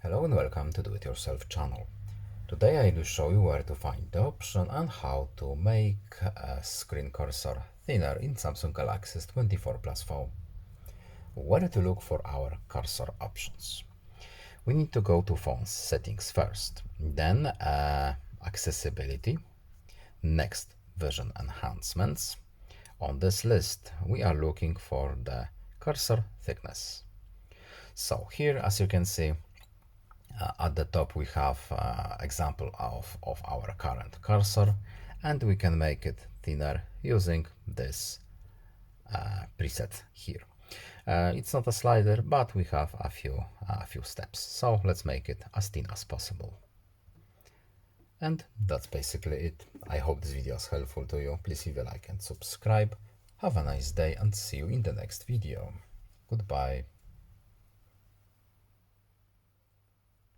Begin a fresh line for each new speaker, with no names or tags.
Hello and welcome to Do It Yourself channel. Today I will show you where to find the option and how to make a screen cursor thinner in Samsung Galaxy S24 Plus phone. Where to look for our cursor options? We need to go to phone settings first, then accessibility, next vision enhancements. On this list we are looking for the cursor thickness. So here, as you can see, at the top we have example of our current cursor, and we can make it thinner using this preset here. It's not a slider, but we have a few steps. So let's make it as thin as possible. And that's basically it. I hope this video is helpful to you. Please leave a like and subscribe. Have a nice day and see you in the next video. Goodbye.